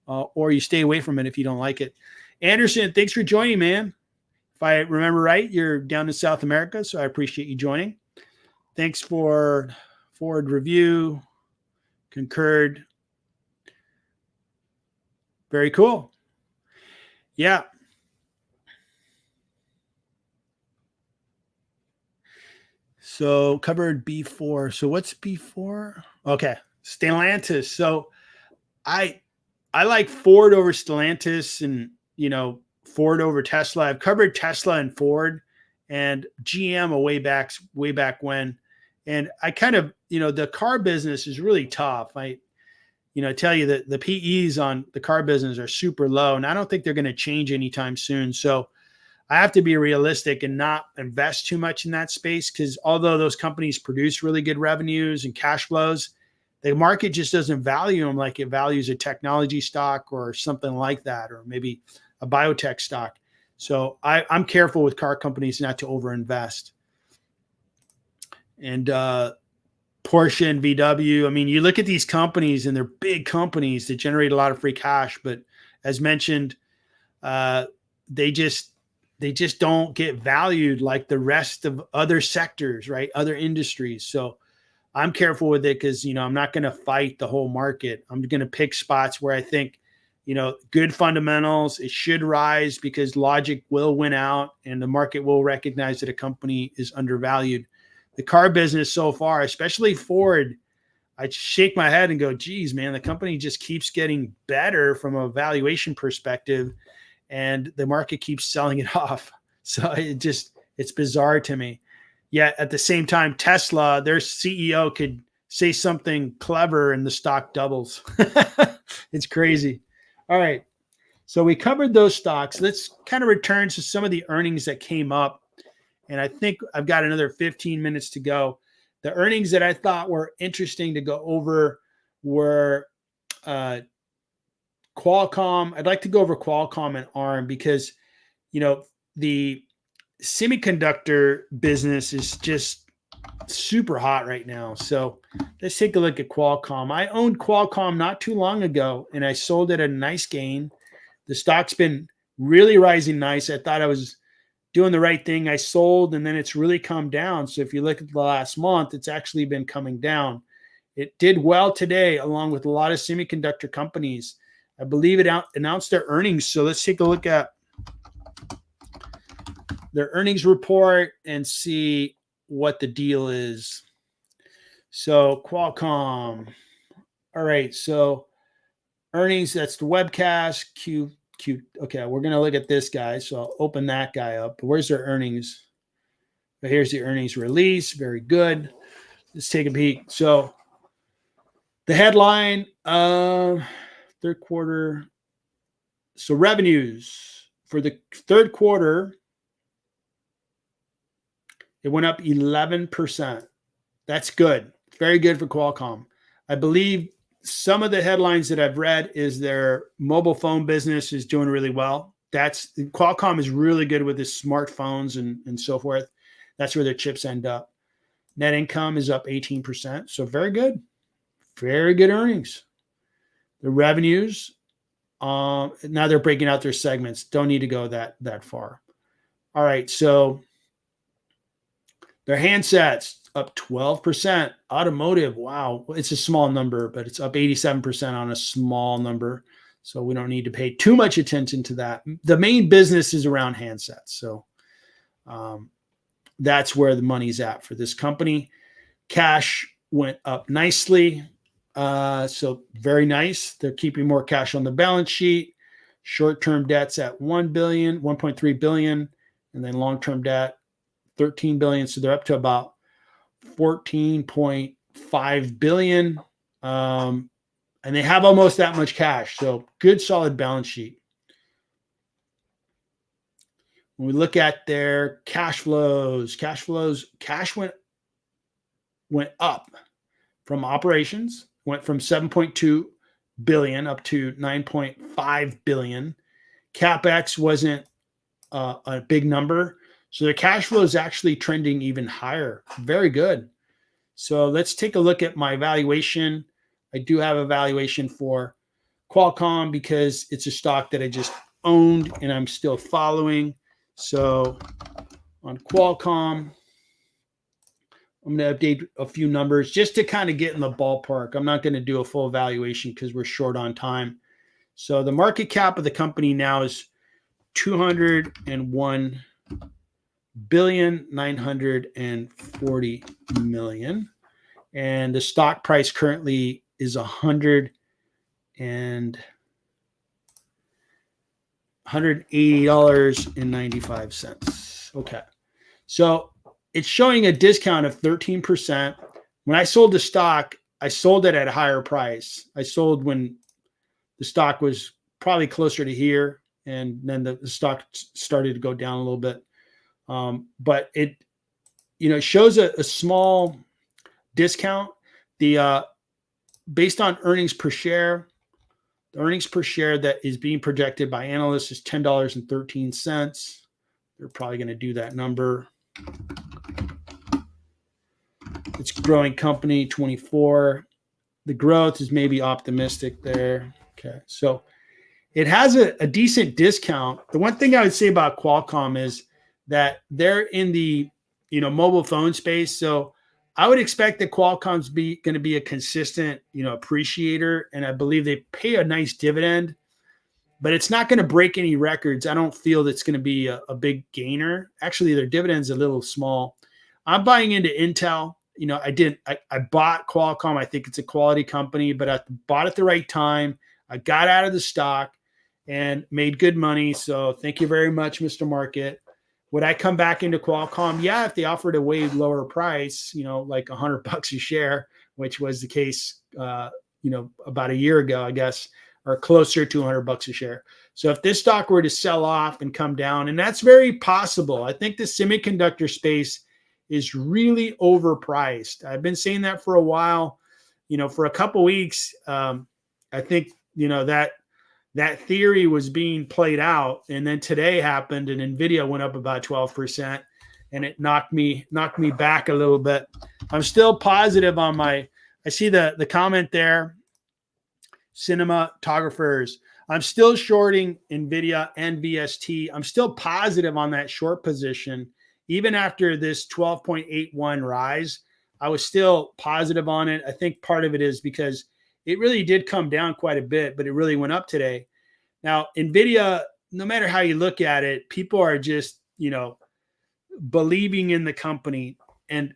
or you stay away from it if you don't like it. Anderson, thanks for joining, man. If I remember right, you're down in South America, so I appreciate you joining. Thanks for forward review. Concurred. Very cool. Yeah. So covered B4. So what's B4? Okay. Stellantis. So I like Ford over Stellantis, and Ford over Tesla. I've covered Tesla and Ford and GM way back when. And I kind of, the car business is really tough. I tell you that the PEs on the car business are super low, and I don't think they're going to change anytime soon. So I have to be realistic and not invest too much in that space, because although those companies produce really good revenues and cash flows, the market just doesn't value them like it values a technology stock or something like that, or maybe a biotech stock. So I'm careful with car companies not to overinvest. And Porsche and VW, I mean, you look at these companies and they're big companies that generate a lot of free cash, but as mentioned, they just don't get valued like the rest of other sectors, right? Other industries. So I'm careful with it because, I'm not going to fight the whole market. I'm going to pick spots where I think, good fundamentals. It should rise because logic will win out and the market will recognize that a company is undervalued. The car business so far, especially Ford, I shake my head and go, geez, man, the company just keeps getting better from a valuation perspective, and the market keeps selling it off. So it's bizarre to me. Yet at the same time, Tesla, their CEO could say something clever and the stock doubles. It's crazy. All right. So we covered those stocks. Let's kind of return to some of the earnings that came up. And I think I've got another 15 minutes to go. The earnings that I thought were interesting to go over were Qualcomm. I'd like to go over Qualcomm and ARM because, the semiconductor business is just super hot right now. So let's take a look at Qualcomm. I owned Qualcomm not too long ago, and I sold it at a nice gain. The stock's been really rising nice. I thought I was doing the right thing. I sold, and then it's really come down. So if you look at the last month, it's actually been coming down. It did well today, along with a lot of semiconductor companies. I believe it announced their earnings. So let's take a look at their earnings report and see what the deal is. So Qualcomm. All right. So earnings, that's the webcast. Q. Okay, we're going to look at this guy. So I'll open that guy up. Where's their earnings? But here's the earnings release. Very good. Let's take a peek. So the headline, third quarter. So revenues for the third quarter, it went up 11%. That's good. Very good for Qualcomm. I believe some of the headlines that I've read is their mobile phone business is doing really well. Qualcomm is really good with its smartphones and so forth. That's where their chips end up. Net income is up 18%. So very good. Very good earnings. The revenues, now they're breaking out their segments. Don't need to go that far. All right. So their handsets up 12%. Automotive, wow, it's a small number, but it's up 87% on a small number. So we don't need to pay too much attention to that. The main business is around handsets. So that's where the money's at for this company. Cash went up nicely. So very nice. They're keeping more cash on the balance sheet. Short-term debt's at $1.3 billion, and then long-term debt, $13 billion. So they're up to about $14.5 billion. And they have almost that much cash. So good, solid balance sheet. When we look at their cash flows, cash went up from operations, went from 7.2 billion up to 9.5 billion. CapEx wasn't a big number. So their cash flow is actually trending even higher. Very good. So let's take a look at my valuation. I do have a valuation for Qualcomm because it's a stock that I just owned and I'm still following. So on Qualcomm, I'm going to update a few numbers just to kind of get in the ballpark. I'm not going to do a full valuation because we're short on time. So the market cap of the company now is 201 billion 940 million, and the stock price currently is $180.95. Okay, so it's showing a discount of 13%. When I sold the stock, I sold it at a higher price. I sold when the stock was probably closer to here, and then the stock started to go down a little bit. But it shows a small discount. The based on earnings per share, the earnings per share that is being projected by analysts is $10.13. They're probably going to do that number. It's growing company 24. The growth is maybe optimistic there. Okay, so it has a decent discount. The one thing I would say about Qualcomm is that they're in the mobile phone space. So I would expect that Qualcomm's going to be a consistent appreciator, and I believe they pay a nice dividend, but it's not going to break any records. I don't feel that's going to be a big gainer. Actually, their dividend's a little small. I'm buying into Intel. I bought Qualcomm. I think it's a quality company, but I bought at the right time. I got out of the stock and made good money. So thank you very much, Mr. Market. Would I come back into Qualcomm? Yeah, if they offered a way lower price, like $100 a share, which was the case, about a year ago, I guess, or closer to $100 a share. So if this stock were to sell off and come down, and that's very possible, I think the semiconductor space is really overpriced. I've been saying that for a while, for a couple weeks. I think, that theory was being played out, and then today happened, and Nvidia went up about 12%, and it knocked me back a little bit. I'm still positive on I see the comment there, cinematographers. I'm still shorting Nvidia and VST. I'm still positive on that short position. Even after this 12.81 rise, I was still positive on it. I think part of it is because it really did come down quite a bit, but it really went up today. Now, Nvidia, no matter how you look at it, people are just, believing in the company and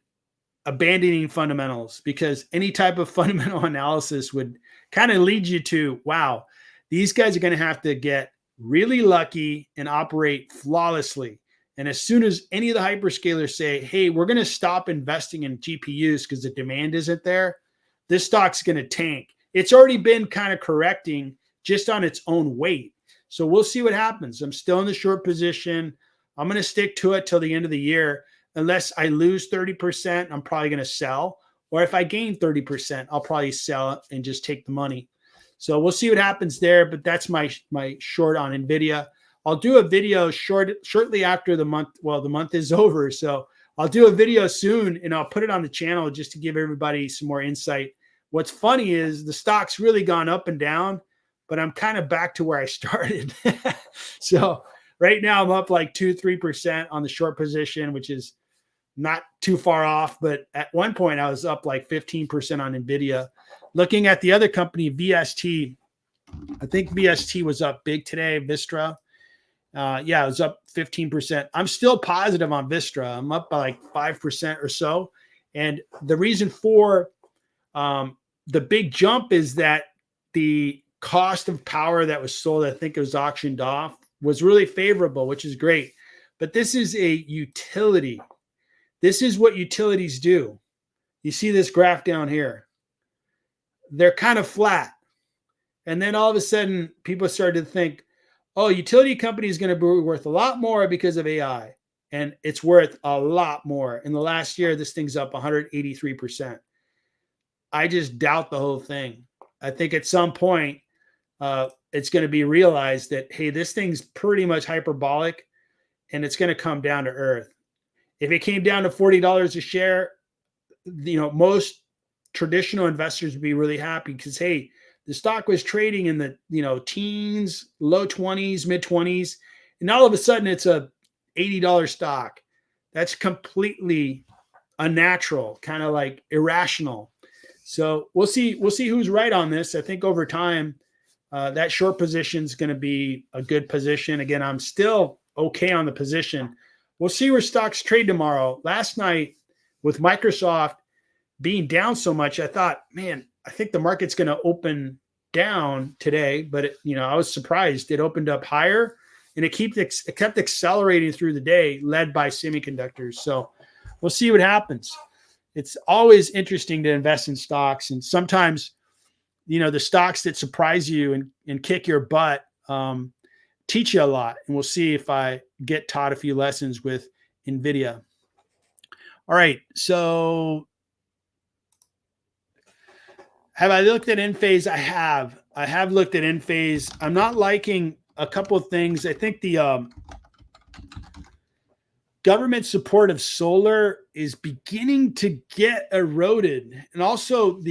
abandoning fundamentals, because any type of fundamental analysis would kind of lead you to, wow, these guys are going to have to get really lucky and operate flawlessly. And as soon as any of the hyperscalers say, hey, we're going to stop investing in GPUs because the demand isn't there, this stock's going to tank. It's already been kind of correcting just on its own weight. So we'll see what happens. I'm still in the short position. I'm going to stick to it till the end of the year. Unless I lose 30%, I'm probably going to sell. Or if I gain 30%, I'll probably sell it and just take the money. So we'll see what happens there. But that's my short on Nvidia. I'll do a video shortly after the month. Well, the month is over. So I'll do a video soon, and I'll put it on the channel just to give everybody some more insight. What's funny is the stock's really gone up and down, but I'm kind of back to where I started. So right now I'm up like 2-3% on the short position, which is not too far off. But at one point I was up like 15% on Nvidia. Looking at the other company, VST, I think VST was up big today. Vistra. It was up 15%. I'm still positive on Vistra. I'm up by like 5% or so. And the reason for the big jump is that the cost of power that was sold, I think it was auctioned off, was really favorable, which is great. But this is a utility. This is what utilities do. You see this graph down here. They're kind of flat. And then all of a sudden, people started to think, oh, utility company is going to be worth a lot more because of AI. And it's worth a lot more. In the last year, this thing's up 183%. I just doubt the whole thing. I think at some point, it's going to be realized that, hey, this thing's pretty much hyperbolic, and it's going to come down to earth. If it came down to $40 a share, most traditional investors would be really happy because, hey, the stock was trading in the, teens, low 20s, mid 20s, and all of a sudden it's a $80 stock. That's completely unnatural, kind of like irrational. So we'll see who's right on this. I think over time, that short position is going to be a good position. Again, I'm still okay on the position. We'll see where stocks trade tomorrow. Last night with Microsoft being down so much, I thought, man, I think the market's going to open down today, but I was surprised. It opened up higher, and it kept accelerating through the day, led by semiconductors. So we'll see what happens. It's always interesting to invest in stocks, and sometimes, the stocks that surprise you and kick your butt teach you a lot. And we'll see if I get taught a few lessons with Nvidia. All right, so have I looked at Enphase? I have. I have looked at Enphase. I'm not liking a couple of things. I think the government support of solar is beginning to get eroded. And also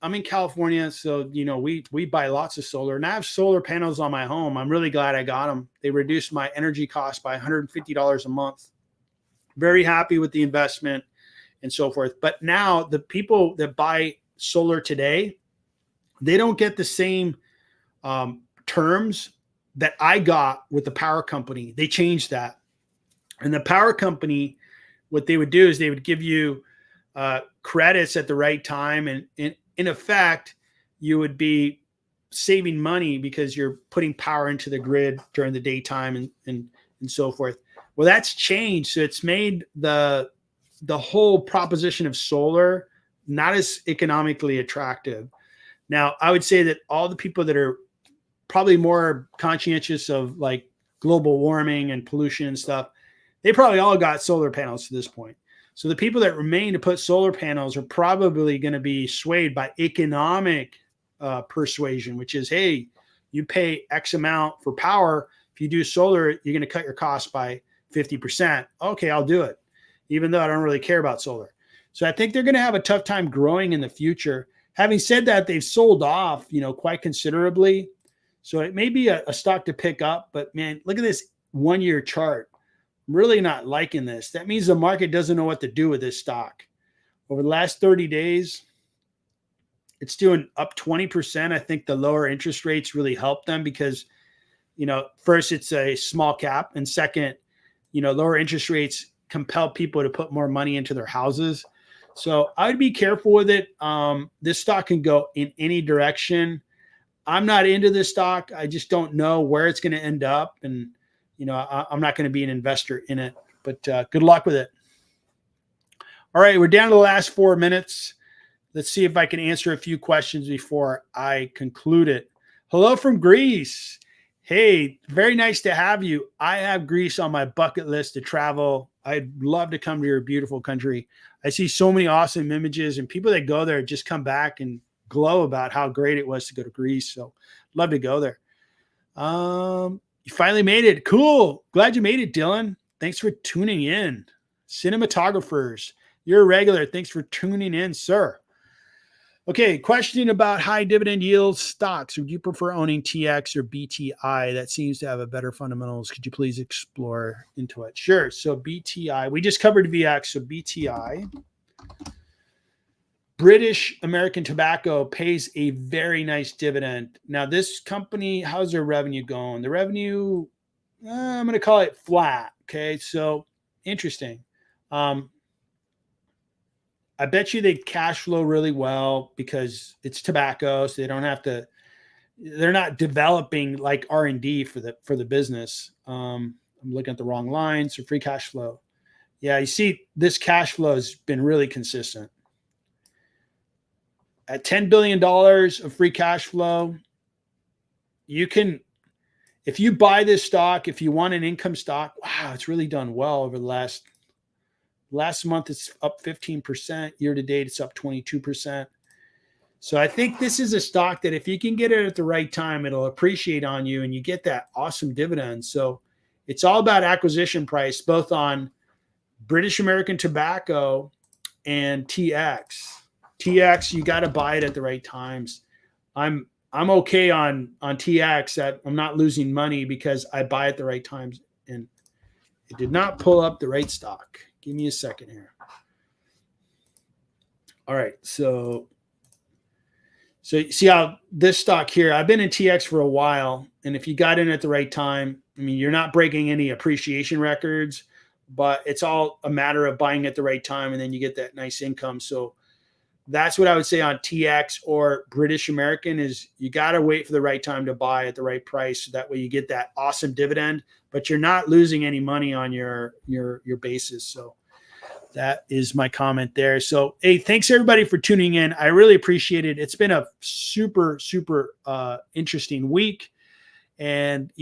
I'm in California, so, we buy lots of solar, and I have solar panels on my home. I'm really glad I got them. They reduced my energy cost by $150 a month. Very happy with the investment and so forth. But now the people that buy solar today, they don't get the same terms that I got with the power company. They changed that. And the power company, what they would do is they would give you credits at the right time. And in effect, you would be saving money because you're putting power into the grid during the daytime and so forth. Well, that's changed. So it's made the whole proposition of solar not as economically attractive. Now, I would say that all the people that are probably more conscientious of like global warming and pollution and stuff, they probably all got solar panels to this point. So the people that remain to put solar panels are probably going to be swayed by economic persuasion, which is, hey, you pay X amount for power. If you do solar, you're going to cut your costs by 50%. Okay, I'll do it, even though I don't really care about solar. So I think they're going to have a tough time growing in the future. Having said that, they've sold off, quite considerably. So it may be a stock to pick up, but man, look at this 1-year chart. I'm really not liking this. That means the market doesn't know what to do with this stock. Over the last 30 days, it's doing up 20%. I think the lower interest rates really help them because, first it's a small cap, and second, lower interest rates compel people to put more money into their houses. So I'd be careful with it. This stock can go in any direction. I'm not into this stock. I just don't know where it's going to end up. And, I'm not going to be an investor in it, but good luck with it. All right, we're down to the last 4 minutes. Let's see if I can answer a few questions before I conclude it. Hello from Greece. Hey, very nice to have you. I have Greece on my bucket list to travel. I'd love to come to your beautiful country. I see so many awesome images, and people that go there just come back and glow about how great it was to go to Greece. So love to go there. You finally made it. Cool. Glad you made it, Dylan. Thanks for tuning in. Cinematographers, you're a regular. Thanks for tuning in, sir. Okay, question about high dividend yield stocks. Would you prefer owning TX or BTI? That seems to have a better fundamentals. Could you please explore into it? Sure. So BTI, we just covered VX. So BTI, British American Tobacco, pays a very nice dividend. Now, this company, how's their revenue going? The revenue, I'm going to call it flat. Okay, so interesting. I bet you they cash flow really well because it's tobacco, so they don't have to. They're not developing like R&D for the business. I'm looking at the wrong line. So free cash flow. Yeah, you see, this cash flow has been really consistent. At $10 billion of free cash flow, you can, if you buy this stock, if you want an income stock, wow, it's really done well over the last month. It's up 15%. Year to date, it's up 22%. So I think this is a stock that if you can get it at the right time, it'll appreciate on you and you get that awesome dividend. So it's all about acquisition price, both on British American Tobacco and TX. TX, you got to buy it at the right times. I'm okay on TX that I'm not losing money because I buy at the right times, and it did not pull up the right stock. Give me a second here. All right, so you see how this stock here, I've been in TX for a while, and if you got in at the right time, I mean, you're not breaking any appreciation records, but it's all a matter of buying at the right time, and then you get that nice income. So that's what I would say on TX or British American is you got to wait for the right time to buy at the right price. So that way you get that awesome dividend, but you're not losing any money on your basis. So that is my comment there. So, hey, thanks everybody for tuning in. I really appreciate it. It's been a super, super interesting week, and,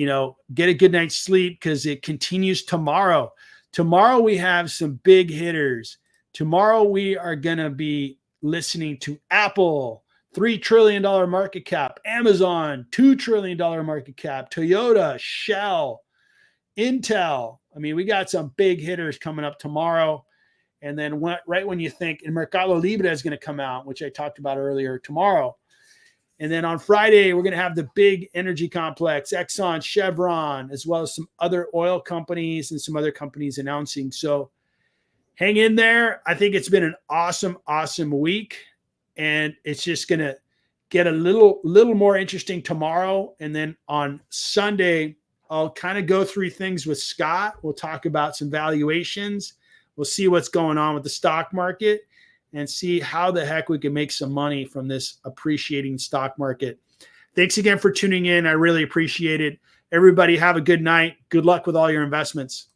get a good night's sleep because it continues tomorrow. Tomorrow we have some big hitters. Tomorrow we are going to be listening to Apple, $3 trillion market cap, Amazon, $2 trillion market cap, Toyota, Shell, Intel. I mean, we got some big hitters coming up tomorrow. And then right when you think, and Mercado Libre is going to come out, which I talked about earlier, tomorrow. And then on Friday, we're going to have the big energy complex, Exxon, Chevron, as well as some other oil companies and some other companies announcing. So hang in there. I think it's been an awesome, awesome week. And it's just going to get a little more interesting tomorrow. And then on Sunday, I'll kind of go through things with Scott. We'll talk about some valuations. We'll see what's going on with the stock market and see how the heck we can make some money from this appreciating stock market. Thanks again for tuning in. I really appreciate it. Everybody have a good night. Good luck with all your investments.